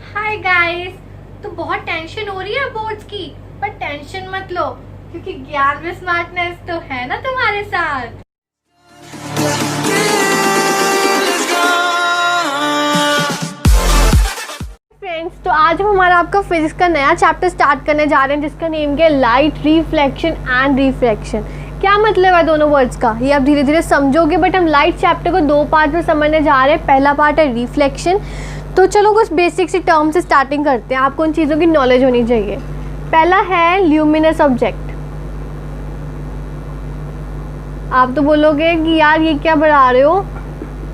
Hi guys. तो बहुत tension हो रही है बोर्ड्स की, पर टेंशन मत लो क्योंकि ज्ञान में स्मार्टनेस तो है ना तुम्हारे साथ। फ्रेंड्स, तो आज हम हमारा आपका फिजिक्स का नया चैप्टर स्टार्ट करने जा रहे हैं जिसका नेम है लाइट रिफ्लेक्शन एंड रिफ्रैक्शन। क्या मतलब है दोनों वर्ड्स का ये आप धीरे धीरे समझोगे, बट हम लाइट चैप्टर को दो पार्ट में समझने जा रहे हैं। पहला पार्ट है रिफ्लेक्शन। तो चलो कुछ बेसिक सी टर्म से स्टार्टिंग करते हैं, आपको उन चीज़ों की नॉलेज होनी चाहिए। पहला है ल्यूमिनस ऑब्जेक्ट। आप तो बोलोगे कि यार ये क्या पढ़ा रहे हो,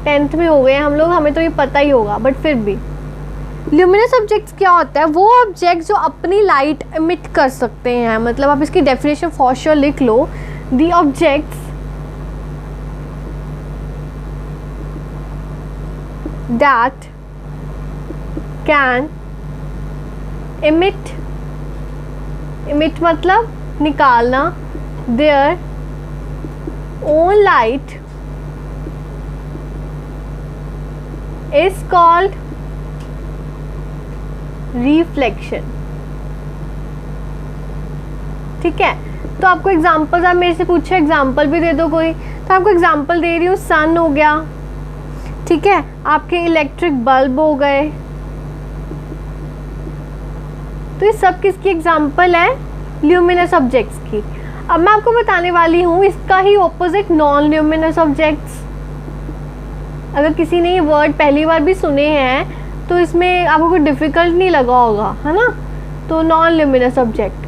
10th में हो गए हम लोग, हमें तो ये पता ही होगा, बट फिर भी ल्यूमिनस ऑब्जेक्ट्स क्या होता है? वो ऑब्जेक्ट्स जो अपनी लाइट एमिट कर सकते हैं। मतलब आप इसकी डेफिनेशन फॉर श्योर लिख लो, the objects that can emit मतलब निकालना their own light is called reflection। ठीक है, तो आपको एग्जांपल्स, आप मेरे से पूछे एग्जांपल भी दे दो कोई, तो आपको एग्जांपल दे रही हूँ। सन हो गया, ठीक है, आपके इलेक्ट्रिक बल्ब हो गए। तो ये सब किसकी एग्जांपल है? ल्यूमिनस ऑब्जेक्ट्स की। अब मैं आपको बताने वाली हूँ इसका ही ऑपोजिट, नॉन ल्यूमिनस ऑब्जेक्ट्स। अगर किसी ने ये वर्ड पहली बार भी सुने हैं तो इसमें आपको कोई डिफिकल्ट नहीं लगा होगा, है ना। तो नॉन ल्यूमिनस ऑब्जेक्ट,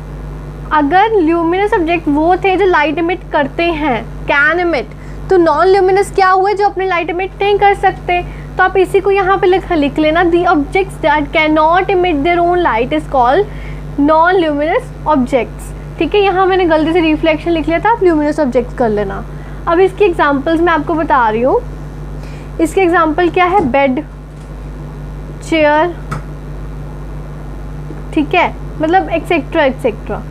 अगर ल्यूमिनस ऑब्जेक्ट वो थे जो लाइट एमिट करते हैं, कैन एमिट, तो नॉन ल्यूमिनस क्या हुए? जो अपने लाइट एमिट नहीं कर सकते। तो आप इसी को यहाँ पे लिख लेना, दी objects that can not emit their own light is called non luminous objects. ठीक है, यहाँ मैंने गलती से रिफ्लेक्शन लिख लिया था, आप ल्यूमिनस ऑब्जेक्ट्स कर लेना। अब इसकी एग्जांपल्स मैं आपको बता रही हूँ। इसके एग्जांपल क्या है? बेड, चेयर, ठीक है, मतलब एक्सेट्रा एक्सेट्रा।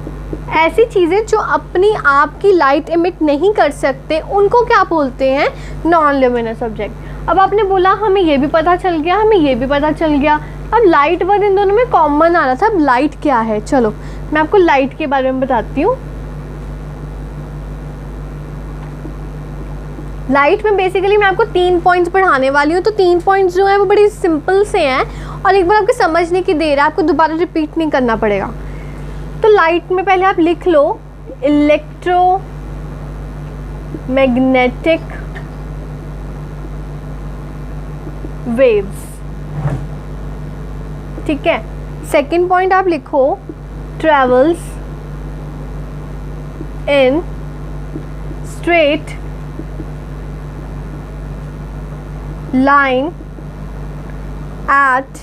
ऐसी चीज़ें जो अपनी आप की लाइट एमिट नहीं कर सकते उनको क्या बोलते हैं? Non luminous object. अब आपने बोला हमें ये भी पता चल गया, हमें ये भी पता चल गया, अब लाइट वर्ड इन दोनों में कॉमन आ रहा था। अब लाइट क्या है? चलो मैं आपको लाइट के बारे में बताती हूँ। लाइट में बेसिकली मैं आपको 3 पॉइंट्स पढ़ाने वाली हूँ। तो 3 पॉइंट्स जो हैं वो बड़ी सिंपल से हैं और एक बार आपके समझने की देर है, आपको दोबारा रिपीट नहीं करना पड़ेगा। तो लाइट में पहले आप लिख लो इलेक्ट्रोमैग्नेटिक वेव्स, ठीक है। सेकंड पॉइंट आप लिखो travels in straight line at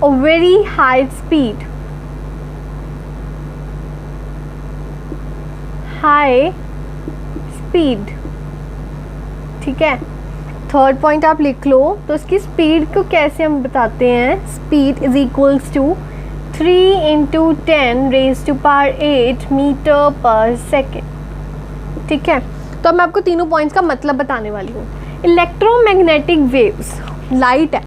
a very high speed, high speed, ठीक है। थर्ड पॉइंट आप लिख लो, तो इसकी स्पीड को कैसे हम बताते हैं? Speed is equals to 3 × 10⁻⁸ metre पर सेकेंड, ठीक है। तो अब मैं आपको तीनों पॉइंट्स का मतलब बताने वाली हूँ। इलेक्ट्रोमैग्नेटिक वेव्स, लाइट है,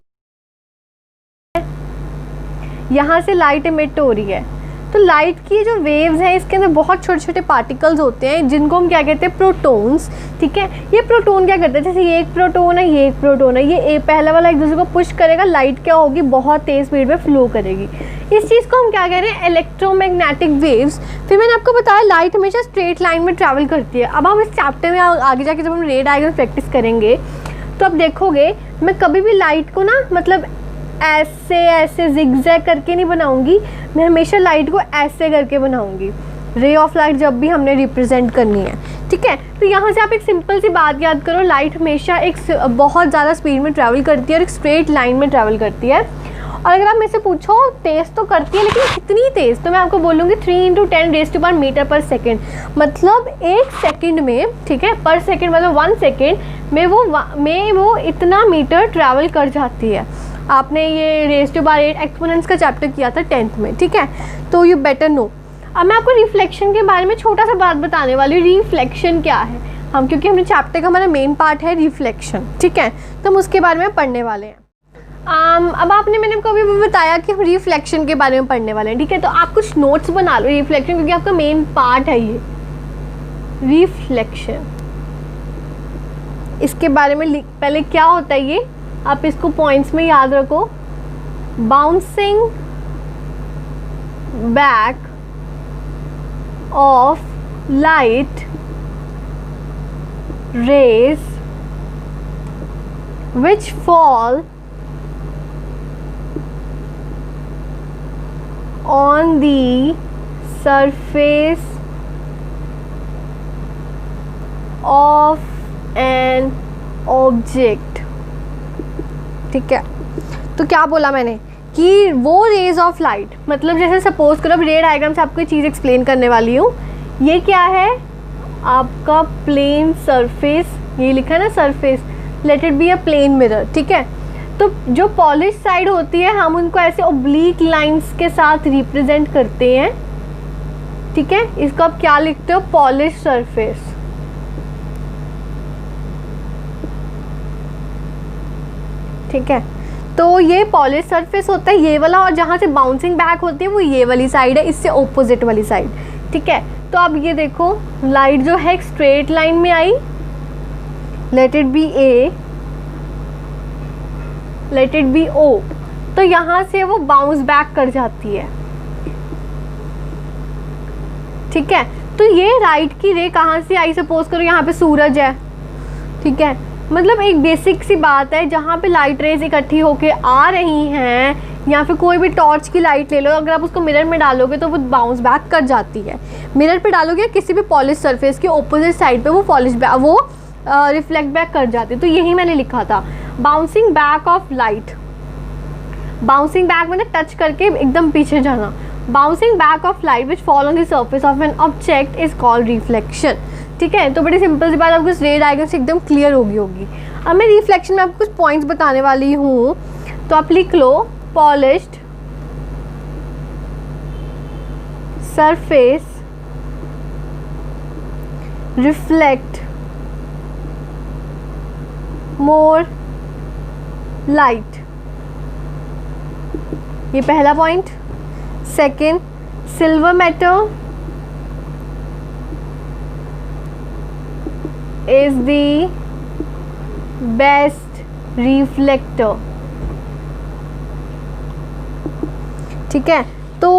यहाँ से लाइट एमिट हो रही है। तो लाइट की जो वेव्स हैं इसके अंदर बहुत छोटे छोटे पार्टिकल्स होते हैं जिनको हम क्या कहते हैं? प्रोटॉन्स, ठीक है। ये प्रोटॉन क्या करते हैं? जैसे ये एक प्रोटॉन है, ये एक प्रोटॉन है, ये पहला वाला एक दूसरे को पुश करेगा, लाइट क्या होगी? बहुत तेज़ स्पीड में फ्लो करेगी। इस चीज़ को हम क्या कह रहे हैं? Electromagnetic waves. फिर मैंने आपको बताया लाइट हमेशा स्ट्रेट लाइन में ट्रैवल करती है। अब हम इस चैप्टर में आगे जाके जब हम रे डायग्राम प्रैक्टिस करेंगे तो आप देखोगे मैं कभी भी लाइट को ना मतलब ऐसे ऐसे जिगजैग करके नहीं बनाऊंगी, मैं हमेशा लाइट को ऐसे करके बनाऊंगी। रे ऑफ लाइट जब भी हमने रिप्रेजेंट करनी है, ठीक है। तो यहाँ से आप एक सिंपल सी बात याद करो, लाइट हमेशा एक बहुत ज़्यादा स्पीड में ट्रैवल करती है और एक स्ट्रेट लाइन में ट्रैवल करती है। और अगर आप मेरे से पूछो तेज़ तो करती है लेकिन कितनी तेज़, तो मैं आपको बोलूँगी 3 × 10⁻⁷ मीटर पर सेकेंड, मतलब 1 सेकेंड में, ठीक है, पर सेकेंड मतलब 1 सेकेंड में वो इतना मीटर ट्रैवल कर जाती है। आपने ये ⁸ एक्सपोनेंट्स का चैप्टर किया था 10th में, ठीक है, तो यू बेटर नो। अब मैं आपको रिफ्लेक्शन के बारे में छोटा सा बात बताने वाली हूँ। रिफ्लेक्शन क्या है? क्योंकि हमने चैप्टर का हमारा मेन पार्ट है रिफ्लेक्शन, ठीक है, तो हम उसके बारे में पढ़ने वाले हैं। अब आपने मैंने आपको अभी बताया कि हम रिफ्लेक्शन के बारे में पढ़ने वाले हैं, ठीक है। तो आप कुछ नोट्स बना लो रिफ्लेक्शन, क्योंकि आपका मेन पार्ट है ये रिफ्लेक्शन। इसके बारे में पहले क्या होता है ये आप इसको पॉइंट्स में याद रखो। Bouncing back of light rays which fall on the surface of an object, ठीक है। तो क्या बोला मैंने कि वो रेज ऑफ लाइट, मतलब जैसे सपोज करो अब रे डायग्राम से आपको चीज़ एक्सप्लेन करने वाली हूँ। ये क्या है आपका प्लेन सरफेस, ये लिखा है ना surface, let it be a plane mirror, ठीक है। तो जो पॉलिश साइड होती है हम उनको ऐसे ओब्लीक लाइंस के साथ रिप्रेजेंट करते हैं, ठीक है। इसको आप क्या लिखते हो, पॉलिश सरफेस, ठीक है। तो ये पॉलिश सरफेस होता है ये वाला, और जहाँ से बाउंसिंग बैक होती है वो ये वाली साइड है, इससे ऑपोजिट वाली साइड, ठीक है। तो अब ये देखो लाइट जो है एक स्ट्रेट लाइन में आई, let it be A, let it be O, तो यहाँ से वो बाउंस बैक कर जाती है, ठीक है। तो ये राइट की रे कहाँ से आई, सपोज करो यहाँ पे सूरज है, ठीक है। मतलब एक बेसिक सी बात है, जहाँ पे लाइट रेज इकट्ठी होके आ रही हैं, या फिर कोई भी टॉर्च की लाइट ले लो, अगर आप उसको मिरर में डालोगे तो वो बाउंस बैक कर जाती है। मिरर पे डालोगे किसी भी पॉलिश सरफेस के ऑपोजिट साइड पे वो रिफ्लेक्ट बैक कर जाती है। तो यही मैंने लिखा था bouncing back of light. Bouncing back मतलब टच करके एकदम पीछे जाना। Bouncing back of light which fall on the surface of an object is called reflection, ठीक है। तो बड़ी सिंपल सी बात आपको इस रे डायग्राम से एकदम क्लियर होगी। अब मैं रिफ्लेक्शन में आपको कुछ पॉइंट्स बताने वाली हूँ, तो आप लिख लो polished surface reflect more light, ये पहला point. Second, silver metal is the best reflector, ठीक है। तो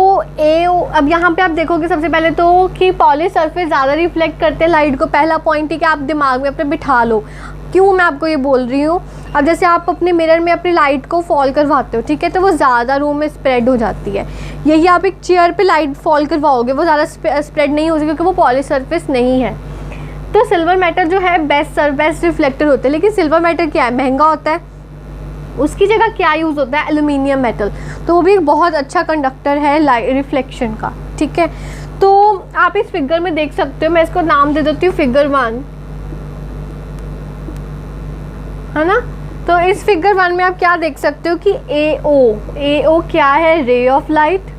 अब यहाँ पे आप देखोगे सबसे पहले तो कि पॉलिश सरफेस ज़्यादा रिफ्लेक्ट करते हैं लाइट को, पहला पॉइंट ही कि आप दिमाग में अपने बिठा लो क्यों मैं आपको ये बोल रही हूँ। अब जैसे आप अपने मिरर में अपनी लाइट को फॉल करवाते हो, ठीक है, तो वो ज़्यादा रूम में स्प्रेड हो जाती है। यही आप एक चेयर पे लाइट फॉल करवाओगे वो ज़्यादा स्प्रेड नहीं हो सकती क्योंकि वो पॉलिश सरफेस नहीं है। तो सिल्वर मेटल जो है बेस्ट रिफ्लेक्टर होता है, लेकिन सिल्वर मेटल क्या है, महंगा होता है। उसकी जगह क्या यूज़ होता है, एल्यूमिनियम मेटल, तो वो भी एक बहुत अच्छा कंडक्टर है रिफ्लेक्शन का, ठीक है। तो आप इस फिगर में देख सकते हो, मैं इसको नाम दे देती हूँ फिगर 1, है ना। तो इस फिगर 1 में आप क्या देख सकते हो कि AO क्या है, रे ऑफ लाइट,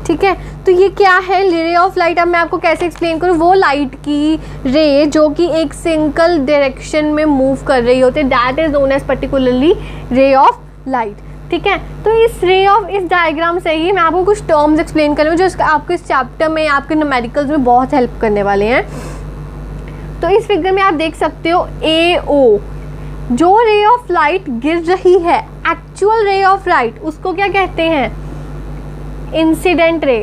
ठीक है। तो ये क्या है, रे ऑफ लाइट। अब मैं आपको कैसे एक्सप्लेन करूँ, वो लाइट की रे जो कि एक सिंगल डायरेक्शन में मूव कर रही होती है, that is known as particularly ray of light, ठीक है। तो इस डायग्राम से ही मैं आपको कुछ टर्म्स एक्सप्लेन कर रही हूँ जो आपको इस चैप्टर में आपके न्यूमेरिकल्स में बहुत हेल्प करने वाले हैं। तो इस फिगर में आप देख सकते हो AO, जो रे ऑफ लाइट गिर रही है, एक्चुअल रे ऑफ लाइट, उसको क्या कहते हैं, इंसिडेंट रे,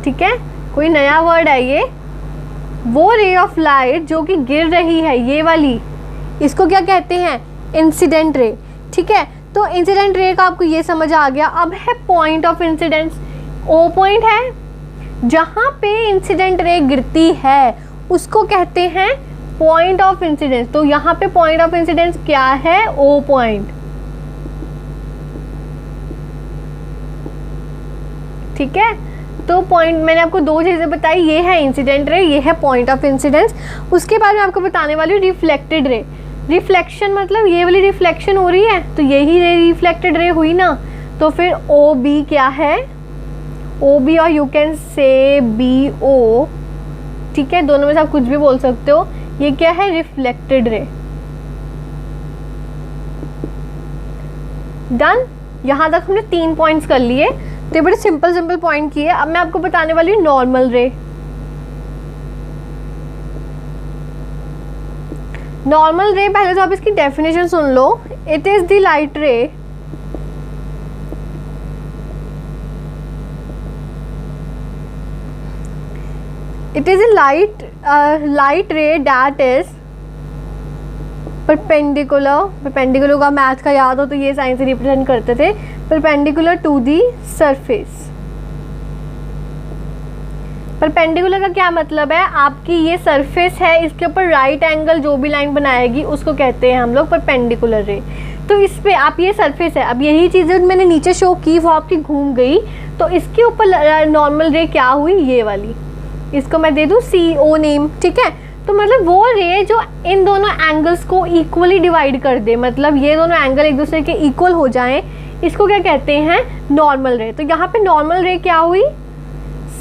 ठीक है। कोई नया वर्ड है ये, वो रे ऑफ लाइट जो कि गिर रही है ये वाली, इसको क्या कहते हैं, इंसिडेंट रे, ठीक है। तो इंसिडेंट रे का आपको ये समझ आ गया। अब है point of incidence, O point है जहाँ पे इंसिडेंट रे गिरती है उसको कहते हैं पॉइंट ऑफ इंसिडेंस। तो यहाँ पे पॉइंट ऑफ इंसिडेंस क्या है, O पॉइंट, ठीक है। तो पॉइंट मैंने आपको दो चीज़ें बताई, ये है इंसिडेंट रे, ये है पॉइंट ऑफ इंसिडेंस। उसके बाद मैं आपको बताने वाली हूँ रिफ्लेक्टेड रे। रिफ्लेक्शन मतलब ये वाली रिफ्लेक्शन हो रही है तो यही रे रिफ्लेक्टेड रे हुई ना। तो फिर OB क्या है, OB और यू कैन से BO, ठीक है, दोनों में से आप कुछ भी बोल सकते हो। ये क्या है, रिफ्लेक्टेड रे। डन। यहाँ तक हमने 3 पॉइंट्स कर लिए, तो ये बड़े सिंपल पॉइंट किए। अब मैं आपको बताने वाली हूँ नॉर्मल रे। नॉर्मल रे, पहले तो आप इसकी definition soon low. It is the light रे it is a light ray that is perpendicular का मैथ का याद हो तो ये साइंस से रिप्रेजेंट करते थे, perpendicular to the surface। Perpendicular का क्या मतलब है, आपकी ये सरफेस है, इसके ऊपर राइट एंगल जो भी लाइन बनाएगी उसको कहते हैं हम लोग परपेंडिकुलर रे। तो इस पे आप, ये सरफेस है, अब यही चीज़ें मैंने नीचे शो की वो आपकी घूम गई, तो इसके ऊपर नॉर्मल रे क्या हुई, ये वाली, इसको मैं दे दूँ CO नेम, ठीक है। तो मतलब वो रे जो इन दोनों एंगल्स को इक्वली डिवाइड कर दे, मतलब ये दोनों एंगल एक दूसरे के इक्वल हो जाएं, इसको क्या कहते हैं, नॉर्मल रे। तो यहाँ पे नॉर्मल रे क्या हुई,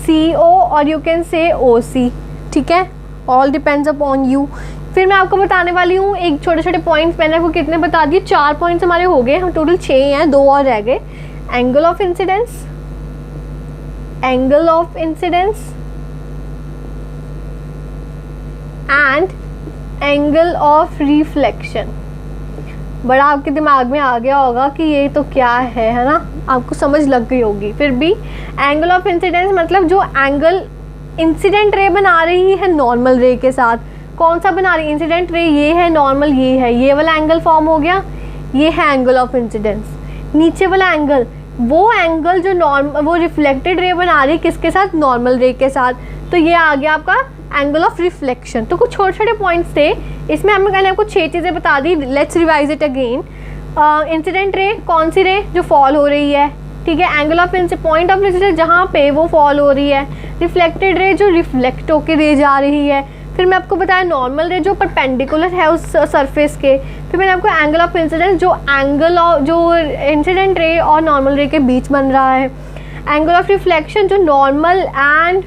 CO और यू कैन से OC, ठीक है। All depends upon you. फिर मैं आपको बताने वाली हूँ एक छोटे पॉइंट्स, मैंने आपको कितने बता दिए, 4 पॉइंट्स हमारे हो गए, हम टोटल 6 हैं, 2 और रह गए। Angle of incidence, angle of incidence and angle of reflection. बड़ा आपके दिमाग में आ गया होगा कि ये तो क्या है ना, आपको समझ लग गई होगी। फिर भी एंगल ऑफ इंसिडेंस मतलब जो एंगल इंसिडेंट रे बना रही है नॉर्मल रे के साथ, कौन सा बना रही है, इंसिडेंट रे ये है, नॉर्मल ये है, ये वाला एंगल फॉर्म हो गया, ये है एंगल ऑफ इंसिडेंस। नीचे वाला एंगल, वो एंगल जो वो रिफ्लेक्टेड रे बना रही है किसके साथ, नॉर्मल रे के साथ, तो ये आ गया आपका एंगल ऑफ रिफ्लेक्शन। तो कुछ छोटे पॉइंट्स थे इसमें, मैंने आपको 6 चीज़ें बता दी। Let's revise it again. Incident ray कौन सी रे, जो फॉल हो रही है, ठीक है। Angle of point of incidence जहाँ पे वो फॉल हो रही है। रिफ्लेक्टेड रे जो रिफ्लेक्ट होके रे जा रही है। फिर मैं आपको बताया नॉर्मल रे जो परपेंडिकुलर है उस सरफेस के। फिर मैंने आपको एंगल ऑफ इंसिडेंस जो इंसिडेंट रे और नॉर्मल रे के बीच बन रहा है। एंगल ऑफ रिफ्लेक्शन जो नॉर्मल एंड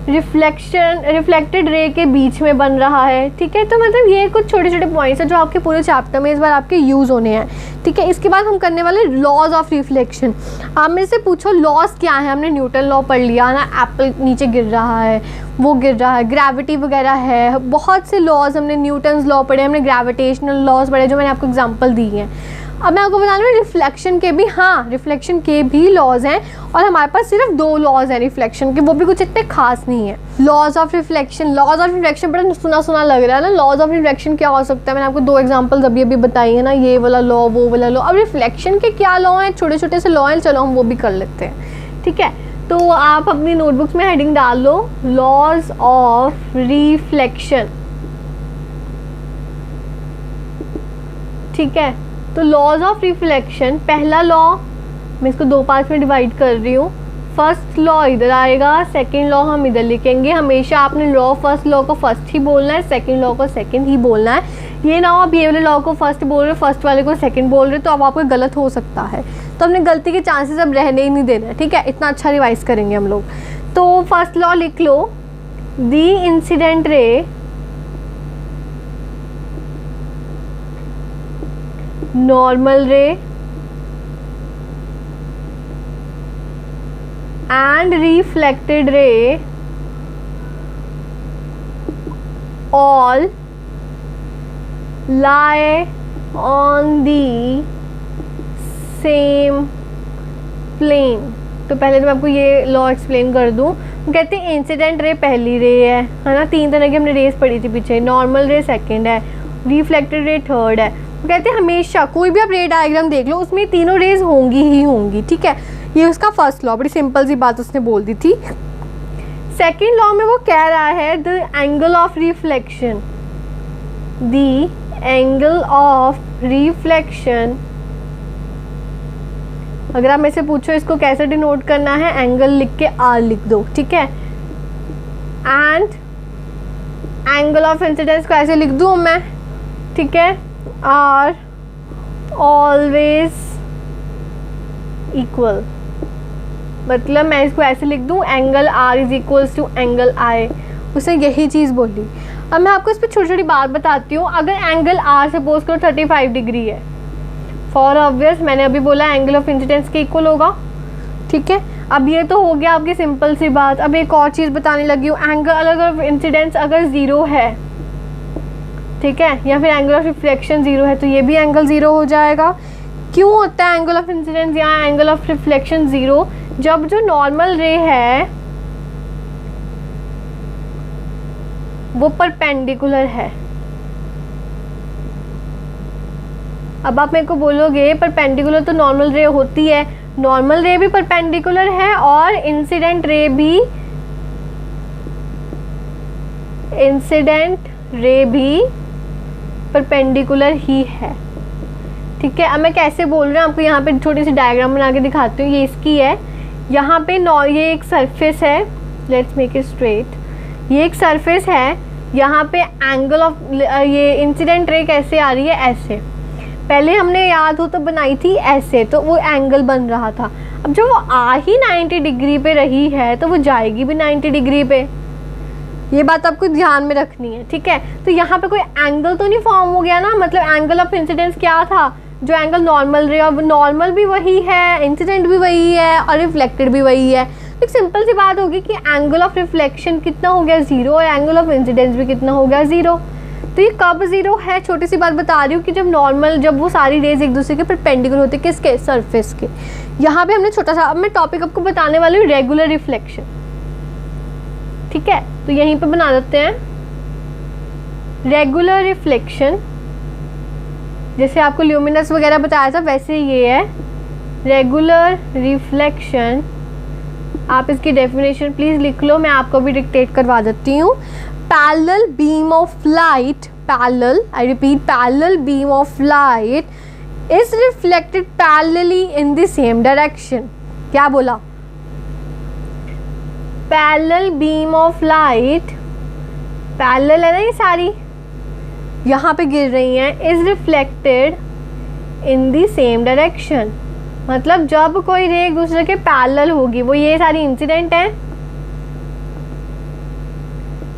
रिफ्लेक्टेड रे के बीच में बन रहा है, ठीक है। तो मतलब ये कुछ छोटे पॉइंट्स हैं जो आपके पूरे चैप्टर में इस बार आपके यूज़ होने हैं, ठीक है। इसके बाद हम करने वाले लॉज ऑफ रिफ्लेक्शन। आप मेरे से पूछो लॉज क्या है, हमने न्यूटन लॉ पढ़ लिया ना, एप्पल नीचे गिर रहा है, वो गिर रहा है, ग्रेविटी वगैरह है, बहुत से लॉज हमने न्यूटन्स लॉ पढ़े, हमने ग्रेविटेशनल लॉज पढ़े जो मैंने आपको एग्जाम्पल दी हैं। अब मैं आपको बताने में रिफ्लेक्शन के भी, हाँ रिफ्लेक्शन के भी लॉज हैं, और हमारे पास सिर्फ 2 लॉज हैं रिफ्लेक्शन के, वो भी कुछ इतने खास नहीं है। लॉज ऑफ रिफ्लेक्शन बड़ा सुना लग रहा है ना। लॉज ऑफ रिफ्लेक्शन क्या हो सकता है, मैंने आपको 2 एग्जांपल्स अभी बताई है ना, ये वाला लॉ वो वाला लॉ। अब रिफ्लेक्शन के क्या लॉ हैं, छोटे से लॉ हैं, चलो हम वो भी कर लेते हैं, ठीक है। तो आप अपनी नोटबुक्स में हेडिंग डाल लो, लॉज ऑफ रिफ्लेक्शन, ठीक है। तो लॉज ऑफ रिफ्लेक्शन, पहला लॉ मैं इसको 2 पार्ट्स में डिवाइड कर रही हूँ। फर्स्ट लॉ इधर आएगा, सेकंड लॉ हम इधर लिखेंगे। हमेशा आपने फर्स्ट लॉ को फर्स्ट ही बोलना है, सेकंड लॉ को सेकंड ही बोलना है। ये ना हो आप ये वाले लॉ को फर्स्ट बोल रहे हो, फर्स्ट वाले को सेकंड बोल रहे हो, तो अब आपको गलत हो सकता है। तो हमने गलती के चांसेस अब रहने ही नहीं देना, ठीक है। इतना अच्छा रिवाइज करेंगे हम लोग। तो फर्स्ट लॉ लिख लो, दी incident ray normal ray and reflected ray all lie on the same plane। तो पहले तो मैं आपको ये लॉ एक्सप्लेन कर दूं। कहते हैं इंसिडेंट रे पहली रे है ना, 3 तरह की हमने रेस पढ़ी थी पीछे, नॉर्मल रे सेकंड है, रिफ्लेक्टेड रे थर्ड है। कहते हैं हमेशा कोई भी आप रे डायग्राम देख लो उसमें तीनों रेज होंगी ही होंगी, ठीक है। ये उसका फर्स्ट लॉ, बड़ी सिंपल सी बात उसने बोल दी थी। सेकंड लॉ में वो कह रहा है the angle of reflection, the angle of reflection. अगर आप मेरे से पूछो इसको कैसे डिनोट करना है, एंगल लिख के R लिख दो, ठीक है। एंड एंगल ऑफ इंसिडेंस को ऐसे लिख दूँ मैं, ठीक है, आर ऑलवेज इक्वल। मतलब मैं इसको ऐसे लिख दूँ, angle R is equals to angle I। उसने यही चीज़ बोली। अब मैं आपको इस पर छोटी छोटी बात बताती हूँ। अगर एंगल आर सपोज करो 35 डिग्री है, फॉर ऑब्वियस मैंने अभी बोला एंगल ऑफ इंसिडेंस के इक्वल होगा, ठीक है। अब ये तो हो गया आपकी सिंपल सी बात। अब एक और चीज़ बताने लगी हूँ, एंगल ऑफ इंसिडेंस अगर ज़ीरो है, ठीक है, या फिर एंगल ऑफ रिफ्लेक्शन ज़ीरो है, तो ये भी एंगल ज़ीरो हो जाएगा। क्यों होता है एंगल ऑफ इंसिडेंस या एंगल ऑफ रिफ्लेक्शन ज़ीरो? जब जो नॉर्मल रे है वो परपेंडिकुलर है। अब आप मेरे को बोलोगे परपेंडिकुलर तो नॉर्मल रे होती है, नॉर्मल रे भी परपेंडिकुलर है और इंसिडेंट रे भी परपेंडिकुलर ही है, ठीक है। अब मैं कैसे बोल रही हूँ आपको, यहाँ पे छोटी सी डायग्राम बना के दिखाती हूँ। ये इसकी है, यहाँ पे ये एक सरफेस है, लेट्स मेक इट स्ट्रेट। ये एक सरफेस है, यहाँ पे एंगल ऑफ ये इंसिडेंट रे कैसे आ रही है, ऐसे। पहले हमने याद हो तो बनाई थी ऐसे, तो वो एंगल बन रहा था। अब जब वो आ ही 90 डिग्री पे रही है तो वो जाएगी भी 90 डिग्री पे, ये बात आपको ध्यान में रखनी है, ठीक है। तो यहाँ पे कोई एंगल तो नहीं फॉर्म हो गया ना, मतलब एंगल ऑफ इंसिडेंस क्या था, जो एंगल नॉर्मल रे, अब नॉर्मल भी वही है, इंसिडेंट भी वही है और रिफ्लेक्टेड भी वही है। एक सिंपल सी बात होगी कि एंगल ऑफ रिफ्लेक्शन कितना हो गया, ज़ीरो, और एंगल ऑफ इंसिडेंस भी कितना हो गया, ज़ीरो। तो ये कब ज़ीरो है, छोटी सी बात बता रही हूँ कि जब वो सारी रेज एक दूसरे के परपेंडिकुलर होते, किसके, सरफेस के। यहाँ पे हमने छोटा सा, अब मैं टॉपिक आपको बताने वाली हूँ रेगुलर रिफ्लेक्शन, ठीक है। तो यहीं पे बना देते हैं रेगुलर रिफ्लेक्शन। जैसे आपको ल्यूमिनस वगैरह बताया था वैसे ये है रेगुलर रिफ्लेक्शन। आप इसकी डेफिनेशन प्लीज़ लिख लो, मैं आपको भी डिक्टेट करवा देती हूँ। Parallel beam of light, parallel, I repeat, parallel beam of light is reflected parallelly in the same direction. क्या बोला, parallel beam of light, parallel है ना ये सारी, यहाँ पे गिर रही हैं, is reflected in the same direction. मतलब जब कोई रे एक दूसरे के पैरेलल होगी, वो ये सारी इंसिडेंट है,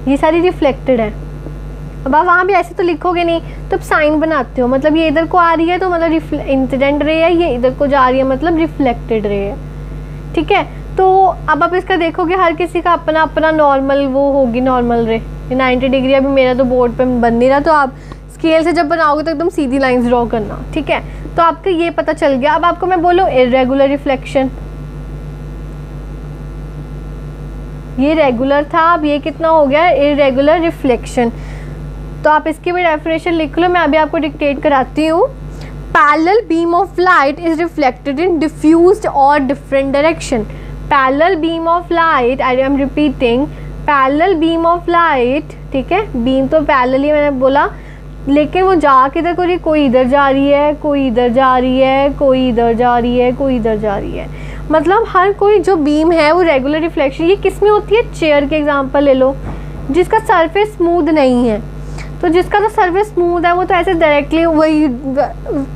ये सारी रिफ्लेक्टेड है। अब आप वहाँ भी ऐसे तो लिखोगे नहीं, तो साइन बनाते हो, मतलब ये इधर को आ रही है तो मतलब इंसिडेंट रे है, ये इधर को जा रही है मतलब रिफ्लेक्टेड रे है, ठीक है। तो अब आप इसका देखोगे हर किसी का अपना अपना नॉर्मल वो होगी, नॉर्मल रे 90 डिग्री। अभी मेरा तो बोर्ड पे बन नहीं रहा, तो आप स्केल से जब बनाओगे तो एकदम सीधी लाइंस ड्रॉ करना, ठीक है। तो आपको ये पता चल गया। अब आपको मैं बोलूँ इर्रेगुलर रिफ्लेक्शन, ये रेगुलर था, अब ये कितना हो गया, इर्रेगुलर रिफ्लेक्शन। तो आप इसकी भी डेफिनेशन लिख लो, मैं अभी आपको डिक्टेट कराती हूँ। Parallel beam of light is reflected in diffused और different direction. Parallel beam of light, I am repeating, parallel beam of light, ठीक है, बीम तो पैरेलल ही मैंने बोला, लेकिन वो जा किधर को रही, कोई इधर जा रही है, कोई इधर जा रही है, कोई इधर जा रही है, कोई इधर जा रही है। मतलब हर कोई जो बीम है वो रेगुलर रिफ्लेक्शन। ये किस में होती है, चेयर के एग्जांपल ले लो, जिसका सरफेस स्मूथ नहीं है, तो जिसका तो सरफेस स्मूथ है वो तो ऐसे डायरेक्टली वही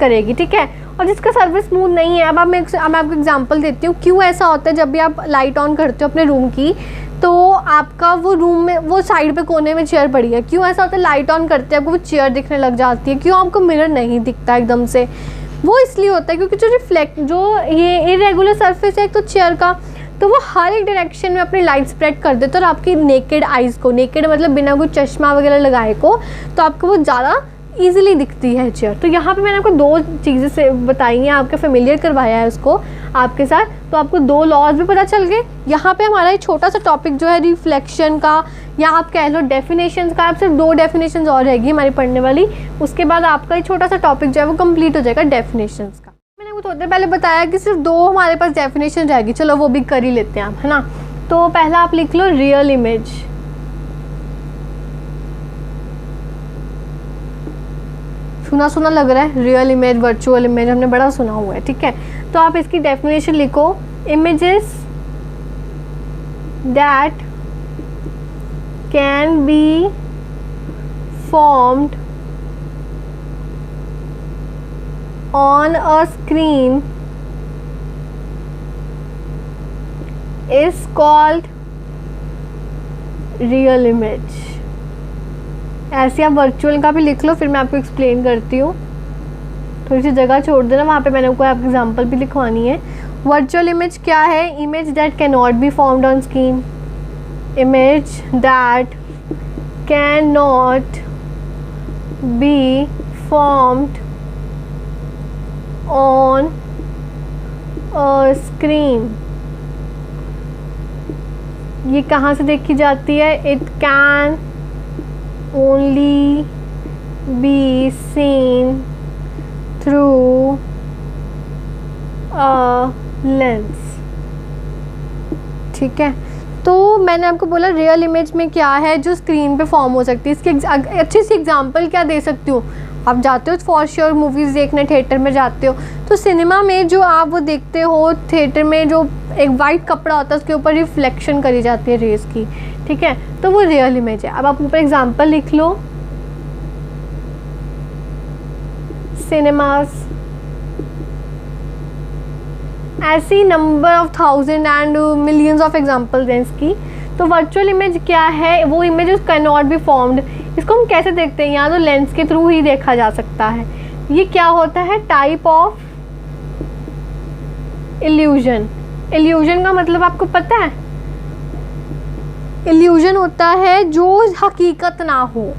करेगी, ठीक है। और जिसका सर्विस स्मूथ नहीं है, अब मैं आपको एग्जांपल देती हूँ क्यों ऐसा होता है। जब भी आप लाइट ऑन करते हो अपने रूम की, तो आपका वो रूम में वो साइड पे कोने में चेयर पड़ी है, क्यों ऐसा होता है, लाइट ऑन करते हैं आपको वो चेयर दिखने लग जाती है, क्यों आपको मिरर नहीं दिखता एकदम से, वो इसलिए होता है क्योंकि जो ये इरेगुलर सरफेस है एक तो चेयर का, तो वो हर एक डायरेक्शन में अपनी लाइट स्प्रेड कर देता है, और आपकी नेकेड आइज़ को, नेकेड मतलब बिना कोई चश्मा वगैरह लगाए को, तो आपको वो ज़्यादा ईजिली दिखती है चेयर। तो यहाँ पे मैंने आपको दो चीज़ें से बताई हैं, आपके फेमिलियर करवाया है उसको आपके साथ, तो आपको दो लॉज भी पता चल गए। यहाँ पे हमारा ये छोटा सा टॉपिक जो है रिफ्लेक्शन का, या आप कह लो डेफिनेशंस का, आप सिर्फ दो डेफिनेशंस और रहेगी हमारी पढ़ने वाली, उसके बाद आपका ये छोटा सा टॉपिक जो है वो कंप्लीट हो जाएगा डेफिनेशंस का। मैंने वो थोड़ी देर पहले बताया कि सिर्फ दो हमारे पास डेफिनेशन रहेगी, चलो वो भी कर ही लेते हैं आप, है ना। तो पहला आप लिख लो रियल इमेज, सुना सुना लग रहा है, रियल इमेज, वर्चुअल इमेज हमने बड़ा सुना हुआ है, ठीक है। तो आप इसकी डेफिनेशन लिखो, images that can be formed on a screen is called real image. ऐसे आप वर्चुअल का भी लिख लो, फिर मैं आपको एक्सप्लेन करती हूँ। थोड़ी सी जगह छोड़ देना, वहाँ पे मैंने आपको एग्जांपल भी लिखवानी है। वर्चुअल इमेज क्या है? Image that can not be formed on screen, image that can not be formed on a screen. ये कहाँ से देखी जाती है? It can only be seen through a lens. ठीक है, तो मैंने आपको बोला रियल इमेज में क्या है जो स्क्रीन पे फॉर्म हो सकती है। इसकी अच्छी सी एग्जांपल क्या दे सकती हूँ? आप जाते हो फॉर श्योर मूवीज़ देखने, थिएटर में जाते हो, तो सिनेमा में जो आप वो देखते हो, थिएटर में जो एक वाइट कपड़ा होता है उसके ऊपर रिफ्लेक्शन करी जाती है रेज की। ठीक है, तो वो रियल इमेज है। अब आप ऊपर एग्जांपल लिख लो, सिनेमास, ऐसी number of thousand and millions of examples हैं इसकी। तो वर्चुअल इमेज क्या है? वो image can not be formed. इसको हम कैसे देखते हैं? यहाँ तो लेंस के थ्रू ही देखा जा सकता है। ये क्या होता है? Type of illusion. इल्यूजन का मतलब आपको पता है? इल्यूजन होता है जो हकीकत ना हो।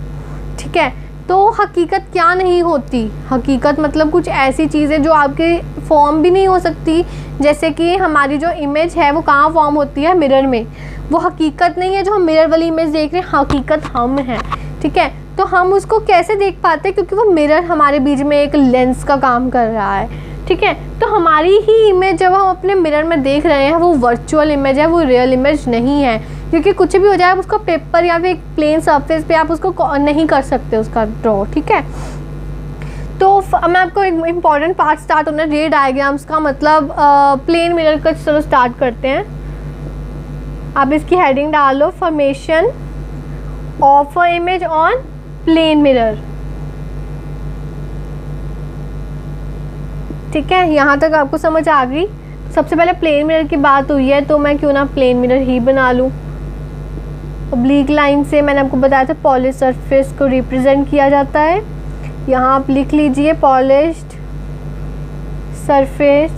ठीक है, तो हकीकत क्या नहीं होती? हकीकत मतलब कुछ ऐसी चीज़ें जो आपके फॉर्म भी नहीं हो सकती, जैसे कि हमारी जो इमेज है वो कहाँ फॉर्म होती है? मिरर में। वो हकीकत नहीं है जो हम मिरर वाली इमेज देख रहे हैं, हकीकत हम हैं। ठीक है, तो हम उसको कैसे देख पाते हैं? क्योंकि वो मिरर हमारे बीच में एक लेंस का काम कर रहा है। ठीक है, तो हमारी ही इमेज जब हम अपने मिरर में देख रहे हैं वो वर्चुअल इमेज है, वो रियल इमेज नहीं है। क्योंकि कुछ भी हो जाए, आप उसको पेपर या फिर एक प्लेन सरफेस पे आप उसको नहीं कर सकते उसका ड्रॉ। ठीक है, तो मैं आपको एक इम्पॉर्टेंट पार्ट स्टार्ट होना है रे डायग्राम्स का, मतलब प्लेन मिरर का। चलो स्टार्ट करते हैं। आप इसकी हेडिंग डालो, formation of a image on plane mirror. ठीक है, यहाँ तक आपको समझ आ गई। सबसे पहले प्लेन मिरर की बात हुई है, तो मैं क्यों ना प्लेन मिरर ही बना लूँ। ओब्लीक लाइन से मैंने आपको बताया था पॉलिश सरफेस को रिप्रेजेंट किया जाता है। यहाँ आप लिख लीजिए पॉलिश्ड सरफेस।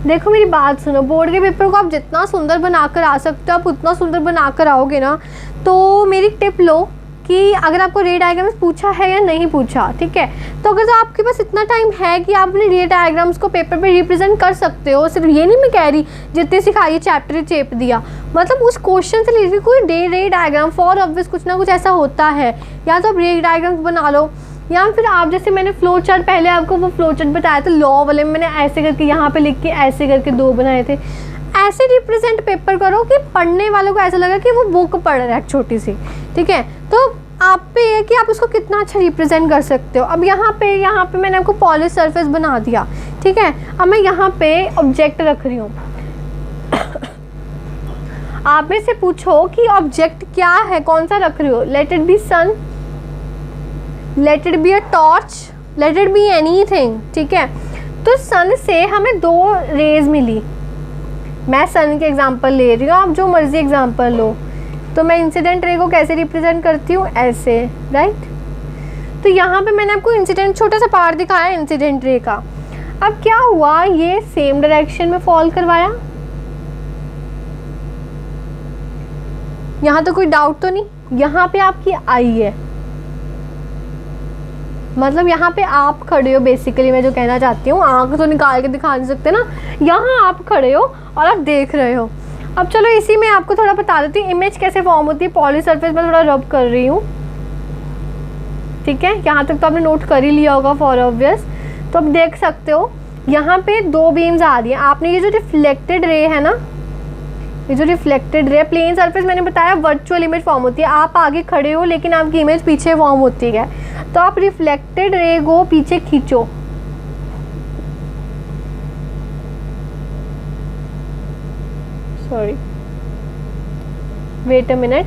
देखो मेरी बात सुनो, बोर्ड के पेपर को आप जितना सुंदर बनाकर आ सकते हो आप उतना सुंदर बनाकर आओगे ना। तो मेरी टिप लो कि अगर आपको रे डायग्राम्स पूछा है या नहीं पूछा, ठीक है, तो अगर तो आपके पास इतना टाइम है कि आप अपने रे डायग्राम्स को पेपर पे रिप्रेजेंट कर सकते हो। सिर्फ ये नहीं मैं कह रही जितने सिखाइए चैप्टर ही चेप दिया, मतलब उस क्वेश्चन से रिलेटेड कोई रे डायग्राम फॉर ऑब्वियस कुछ ना कुछ ऐसा होता है। या तो आप रे डायग्राम्स बना लो, या फिर आप जैसे मैंने फ्लो चार्ट, पहले आपको वो फ्लो चार्ट बताया था लॉ वाले में, मैंने ऐसे करके यहाँ पे लिख के ऐसे करके 2 बनाए थे। ऐसे रिप्रेजेंट पेपर करो कि पढ़ने वालों को ऐसा लगा कि वो बुक पढ़ रहा है छोटी सी। ठीक है, तो आप पे है कि आप उसको कितना अच्छा रिप्रेजेंट कर सकते हो। अब यहाँ पे मैंने आपको पॉलिश सरफेस बना दिया। ठीक है, अब मैं यहाँ पे ऑब्जेक्ट रख रही हूँ। आप में से पूछो कि ऑब्जेक्ट क्या है, कौन सा रख रही हो। Let it be sun, let it be a torch, let it be anything. ठीक है, तो सन से हमें 2 रेज मिली। मैं सन के एग्जांपल ले रही हूँ, आप जो मर्जी एग्जांपल लो। तो मैं इंसिडेंट रे को कैसे रिप्रेजेंट करती हूँ? ऐसे, राइट। तो यहाँ पे मैंने आपको इंसिडेंट छोटा सा पार्ट दिखाया इंसिडेंट रे का। अब क्या हुआ, ये सेम डायरेक्शन में फॉल करवाया। यहाँ तो कोई डाउट तो नहीं? यहाँ पे आपकी आई है, मतलब यहाँ पे आप खड़े हो। बेसिकली मैं जो कहना चाहती हूँ, आंख तो निकाल के दिखा नहीं सकते ना, यहाँ आप खड़े हो और आप देख रहे हो। अब चलो इसी में आपको थोड़ा बता देती हूँ इमेज कैसे फॉर्म होती है। पॉलिश सरफेस में थोड़ा रब कर रही हूँ। ठीक है, यहाँ तक तो आपने नोट कर ही लिया होगा फॉर ऑब्वियस। तो अब देख सकते हो यहाँ पे 2 बीम्स आ रही हैं। आपने ये जो रिफ्लेक्टेड रे है ना, ये जो रिफ्लेक्टेड रे, प्लेन सरफेस मैंने बताया वर्चुअल इमेज फॉर्म होती है। आप आगे खड़े हो लेकिन आपकी इमेज पीछे फॉर्म होती है। तो आप रिफ्लेक्टेड रे को पीछे खींचो। Sorry, wait a minute.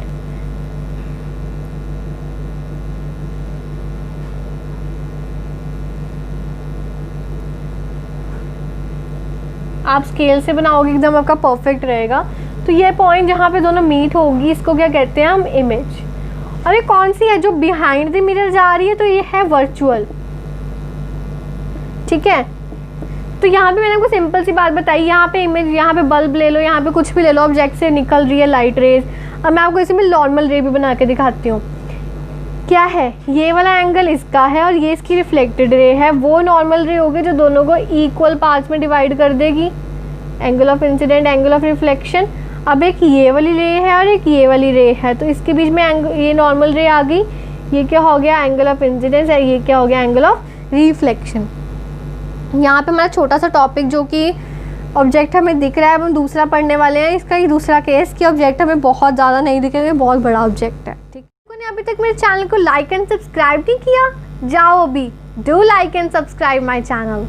आप स्केल से बनाओगे एकदम आपका परफेक्ट रहेगा। तो ये पॉइंट जहाँ पे दोनों मीट होगी इसको क्या कहते हैं हम? इमेज। अरे कौन सी है जो बिहाइंड द मिरर जा रही है, तो ये है वर्चुअल, ठीक है। तो यहाँ पे मैंने आपको सिंपल सी बात बताई, यहाँ पे इमेज, यहाँ पे बल्ब ले लो, यहाँ पे कुछ भी ले लो, ऑब्जेक्ट से निकल रही है लाइट रेज। अब मैं आपको इसमें नॉर्मल रे भी बना के दिखाती हूँ। क्या है, ये वाला एंगल इसका है और ये इसकी रिफ्लेक्टेड रे है। वो नॉर्मल रे होगी जो दोनों को इक्वल पार्ट्स में डिवाइड कर देगी, angle of incident, angle of reflection. अब एक ये वाली रे है और एक ये वाली रे है, तो इसके बीच में ये नॉर्मल रे आ गई, ये क्या हो गया एंगल ऑफ इंसिडेंस, और ये क्या हो गया एंगल ऑफ रिफ्लेक्शन। यहाँ पे हमारा छोटा सा टॉपिक जो कि ऑब्जेक्ट हमें दिख रहा है, हम दूसरा पढ़ने वाले हैं। इसका ही दूसरा केस कि ऑब्जेक्ट हमें बहुत ज़्यादा नहीं दिखेगा, बहुत बड़ा ऑब्जेक्ट है, ठीक है। ने अभी तक मेरे चैनल को लाइक एंड सब्सक्राइब नहीं किया, जाओ अभी, do like and subscribe my channel.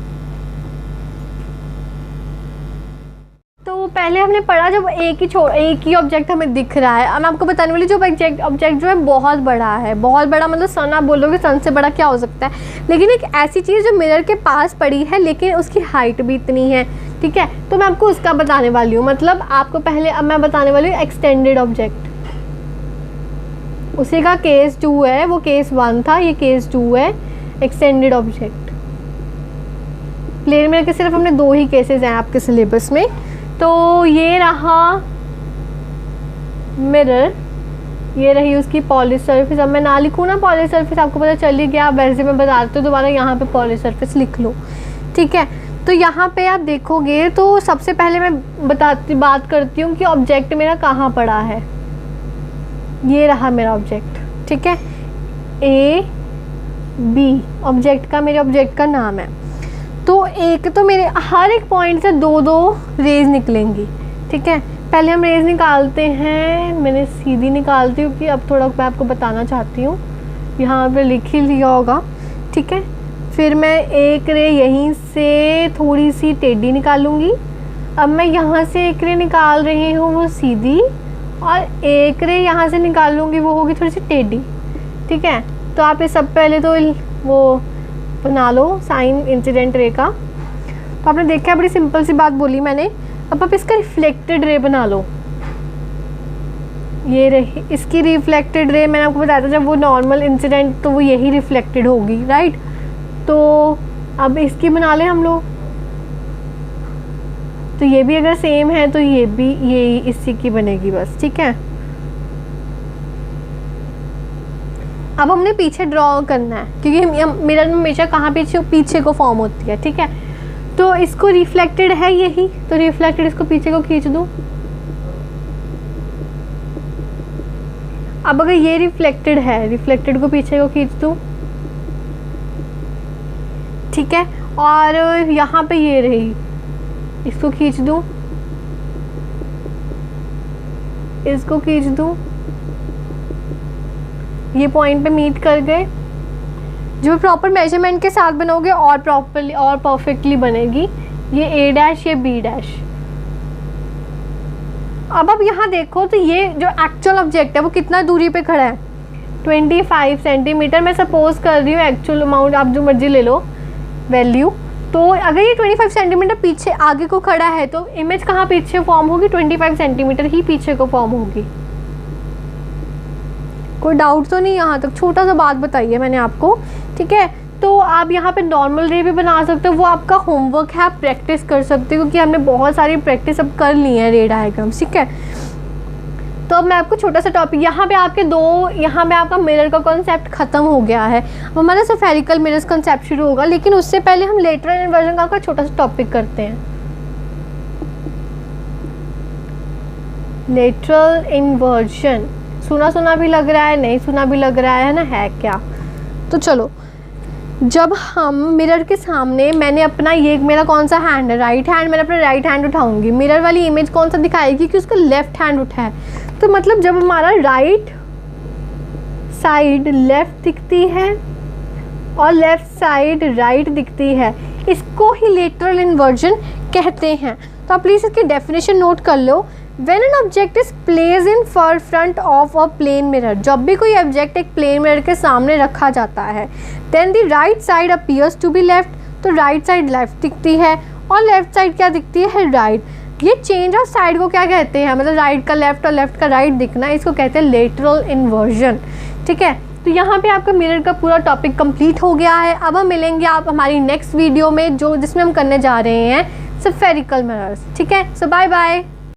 तो पहले हमने पढ़ा जब एक ही ऑब्जेक्ट हमें दिख रहा है। अब मैं आपको बताने वाली जो ऑब्जेक्ट जो है बहुत बड़ा है, बहुत बड़ा मतलब सन, आप बोलोगे सन से बड़ा क्या हो सकता है, लेकिन एक ऐसी चीज़ जो मिरर के पास पड़ी है लेकिन उसकी हाइट भी इतनी है, ठीक है। तो मैं आपको उसका बताने वाली हूँ, मतलब आपको पहले अब मैं बताने वाली हूँ एक्सटेंडेड ऑब्जेक्ट। उसी का केस 2 है, वो केस 1 था, ये केस 2 है, एक्सटेंडेड ऑब्जेक्ट। प्लेन मिरर के सिर्फ हमने 2 ही केसेस हैं आपके सिलेबस में। तो ये रहा मिरर, ये रही उसकी पॉलिश सरफेस। अब मैं ना लिखूँ ना पॉलिश सरफेस, आपको पता चल ही गया, वैसे मैं बताती हूँ दोबारा, यहाँ पे पॉलिश सरफेस लिख लो, ठीक है। तो यहाँ पे आप देखोगे तो सबसे पहले मैं बात करती हूँ कि ऑब्जेक्ट मेरा कहाँ पड़ा है। ये रहा मेरा ऑब्जेक्ट, ठीक है, A B ऑब्जेक्ट का, मेरे ऑब्जेक्ट का नाम है। तो एक तो मेरे हर एक पॉइंट से 2-2 रेज निकलेंगी, ठीक है। पहले हम रेज निकालते हैं, मैंने सीधी निकालती हूँ कि अब थोड़ा मैं आपको बताना चाहती हूँ, यहाँ पे लिख ही लिया होगा, ठीक है। फिर मैं एक रे यहीं से थोड़ी सी टेढ़ी निकालूंगी। अब मैं यहाँ से एक रे निकाल रही हूँ वो सीधी, और एक रे यहाँ से निकालूंगी वो होगी थोड़ी सी टेढ़ी, ठीक है। तो आप ये सब पहले तो वो बना लो साइन इंसिडेंट रे का। तो आपने देखा है, बड़ी सिंपल सी बात बोली मैंने। अब आप इसका रिफ्लेक्टेड रे बना लो, ये रही इसकी रिफ्लेक्टेड रे। मैंने आपको बताया था जब वो नॉर्मल इंसिडेंट तो वो यही रिफ्लेक्टेड होगी, राइट। तो अब इसकी बना लें हम लोग, तो ये भी अगर सेम है तो ये भी यही इसी की बनेगी बस, ठीक है। अब हमने पीछे ड्रॉ करना है क्योंकि मिरर में हमेशा कहाँ पीछे को फॉर्म होती है, ठीक है। तो इसको रिफ्लेक्टेड है यही, तो रिफ्लेक्टेड इसको पीछे को खींच दूँ। अब अगर ये रिफ्लेक्टेड है, रिफ्लेक्टेड को पीछे को खींच दूँ, ठीक है। और यहाँ पे ये रही, इसको खींच दूँ, इसको खींच दूँ, ये पॉइंट पे मीट कर गए। जो प्रॉपर मेजरमेंट के साथ बनोगे और प्रॉपरली और परफेक्टली बनेगी। ये ए डैश, ये बी डैश। अब यहाँ देखो तो ये जो एक्चुअल ऑब्जेक्ट है वो कितना दूरी पे खड़ा है, 25 सेंटीमीटर। मैं सपोज कर रही हूँ, एक्चुअल अमाउंट आप जो मर्जी ले लो वैल्यू। तो अगर ये 25 सेंटीमीटर पीछे आगे को खड़ा है तो इमेज कहाँ पीछे फॉर्म होगी, 25 सेंटीमीटर ही पीछे को फॉर्म होगी। कोई डाउट तो नहीं यहाँ तक? छोटा सा बात बताइए मैंने आपको, ठीक है। तो आप यहाँ पे नॉर्मल रे भी बना सकते हो, वो आपका होमवर्क है, आप प्रैक्टिस कर सकते हो क्योंकि हमने बहुत सारी प्रैक्टिस अब कर ली है रे डायग्राम्स, ठीक है। तो अब मैं आपको छोटा सा टॉपिक, यहाँ पे आपके यहाँ पे आपका मिरर का कॉन्सेप्ट ख़त्म हो गया है। अब हमारा स्फेरिकल मिरर्स कॉन्सेप्ट शुरू होगा, लेकिन उससे पहले हम लेटरल इन्वर्जन का आपका छोटा सा टॉपिक करते हैं। लेटरल इन्वर्जन सुना सुना भी लग रहा है, नहीं सुना भी लग रहा है ना, है क्या? तो चलो, जब हम मिरर के सामने, मैंने अपना ये मेरा कौन सा हैंड है, राइट हैंड, मैंने अपना राइट हैंड उठाऊंगी, मिरर वाली इमेज कौन सा दिखाएगी कि उसका लेफ्ट हैंड उठा है। तो मतलब जब हमारा राइट साइड लेफ्ट दिखती है और लेफ्ट साइड राइट दिखती है, इसको ही लेटरल इन्वर्जन कहते हैं। तो आप प्लीज़ इसकी डेफिनेशन नोट कर लो। When an object is placed in front of a plane mirror, जब भी कोई ऑब्जेक्ट एक प्लेन मिरर के सामने रखा जाता है, then the right side appears to be left, तो राइट साइड लेफ्ट दिखती है और लेफ्ट साइड क्या दिखती है, राइट। ये चेंज ऑफ साइड को क्या कहते हैं, मतलब राइट का लेफ्ट और लेफ्ट का राइट दिखना, इसको कहते हैं लेटरल इन्वर्जन, ठीक है। तो यहाँ पे आपका मिरर का पूरा टॉपिक कंप्लीट हो गया है। अब हम मिलेंगे आप हमारी नेक्स्ट वीडियो में जिसमें हम करने जा रहे हैं स्फेरिकल मिरर्स। ठीक है, सो बाय बाय।